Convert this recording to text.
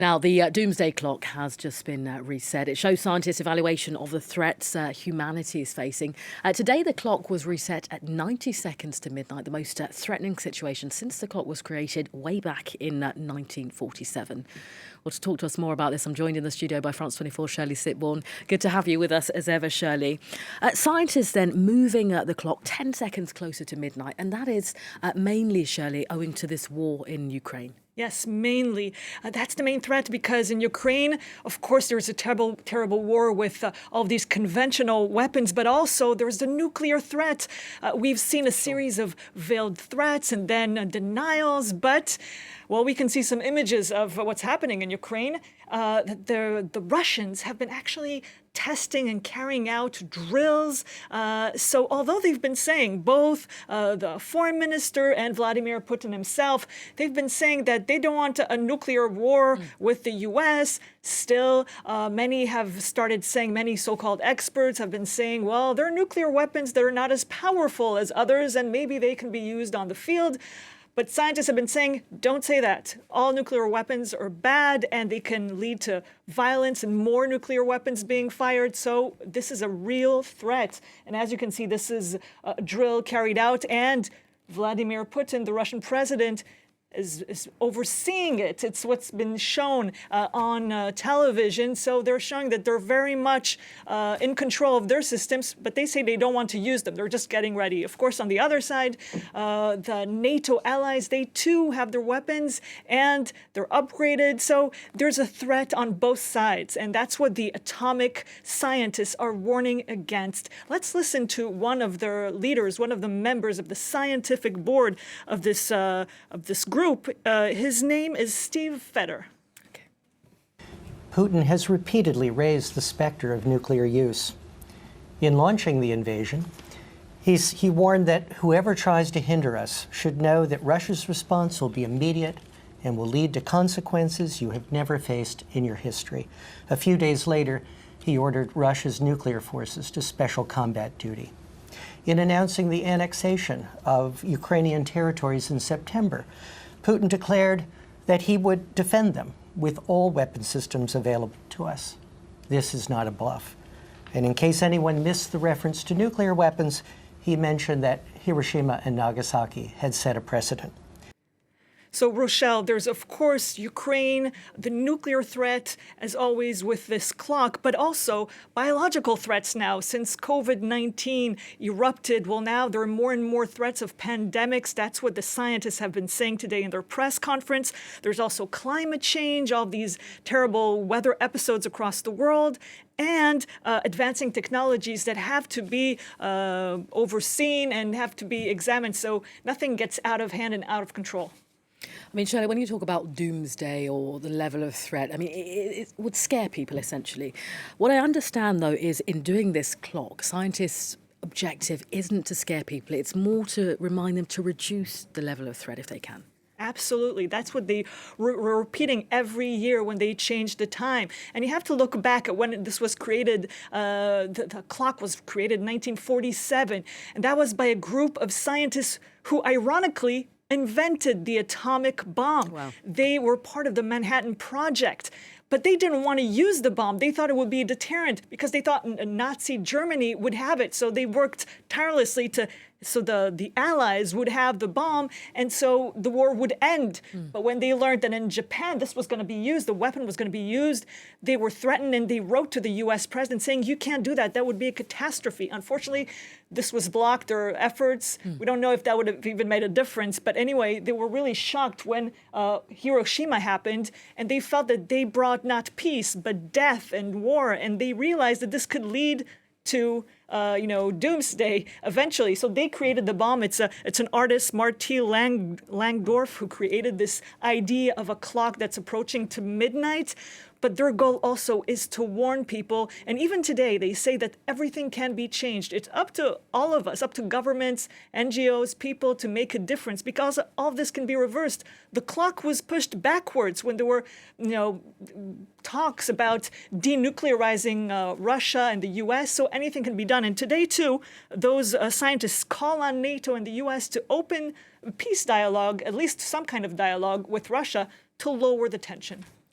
Now, the Doomsday Clock has just been reset. It shows scientists' evaluation of the threats humanity is facing. Today, the clock was reset at 90 seconds to midnight, the most threatening situation since the clock was created way back in 1947. Well, to talk to us more about this, I'm joined in the studio by France 24 Shirley Sitbourne. Good to have you with us as ever, Shirley. Scientists then moving the clock 10 seconds closer to midnight, and that is mainly, Shirley, owing to this war in Ukraine. Yes, mainly. That's the main threat because in Ukraine, of course, there's a terrible, terrible war with all of these conventional weapons, but also there's the nuclear threat. We've seen a series of veiled threats and then denials, but, well, we can see some images of what's happening in Ukraine. The Russians have been actually testing and carrying out drills. So although they've been saying, both the foreign minister and Vladimir Putin himself, they've been saying that they don't want a nuclear war with the U.S., still many have started saying, many so-called experts have been saying, well, there are nuclear weapons that are not as powerful as others, and maybe they can be used on the field. But scientists have been saying, don't say that. All nuclear weapons are bad and they can lead to violence and more nuclear weapons being fired. So this is a real threat. And as you can see, this is a drill carried out, and Vladimir Putin, the Russian president, is overseeing it. It's what's been shown on television. So they're showing that they're very much in control of their systems, but they say they don't want to use them. They're just getting ready. Of course, on the other side, the NATO allies, they too have their weapons and they're upgraded. So there's a threat on both sides. And that's what the atomic scientists are warning against. Let's listen to one of their leaders, one of the members of the scientific board of this group. His name is Steve Fetter. Okay. Putin has repeatedly raised the specter of nuclear use. In launching the invasion, he warned that whoever tries to hinder us should know that Russia's response will be immediate and will lead to consequences you have never faced in your history. A few days later, he ordered Russia's nuclear forces to special combat duty. In announcing the annexation of Ukrainian territories in September, Putin declared that he would defend them with all weapon systems available to us. This is not a bluff. And in case anyone missed the reference to nuclear weapons, he mentioned that Hiroshima and Nagasaki had set a precedent. So, Rochelle, there's, of course, Ukraine, the nuclear threat, as always, with this clock, but also biological threats now. Since COVID-19 erupted, well, now there are more and more threats of pandemics. That's what the scientists have been saying today in their press conference. There's also climate change, all these terrible weather episodes across the world, and advancing technologies that have to be overseen and have to be examined so nothing gets out of hand and out of control. I mean, Shirley, when you talk about doomsday or the level of threat, I mean, it would scare people, essentially. What I understand, though, is in doing this clock, scientists' objective isn't to scare people. It's more to remind them to reduce the level of threat if they can. Absolutely. That's what they were repeating every year when they changed the time. And you have to look back at when this was created. The clock was created in 1947. And that was by a group of scientists who, ironically, invented the atomic bomb. Wow. They were part of the Manhattan Project. But they didn't want to use the bomb. They thought it would be a deterrent because they thought Nazi Germany would have it. So they worked tirelessly so the Allies would have the bomb, and so the war would end. But when they learned that in Japan this was going to be used, the weapon was going to be used, they were threatened and they wrote to the U.S. president saying, you can't do that. That would be a catastrophe. Unfortunately, this was blocked, their efforts. We don't know if that would have even made a difference. But anyway, they were really shocked when Hiroshima happened, and they felt that they brought not peace, but death and war. And they realized that this could lead to doomsday eventually. So they created the bomb. It's an artist, Marty Langdorf, who created this idea of a clock that's approaching to midnight. But their goal also is to warn people. And even today, they say that everything can be changed. It's up to all of us, up to governments, NGOs, people to make a difference, because all of this can be reversed. The clock was pushed backwards when there were, talks about denuclearizing Russia and the U.S., so anything can be done. And today, too, those scientists call on NATO and the U.S. to open peace dialogue, at least some kind of dialogue with Russia, to lower the tension.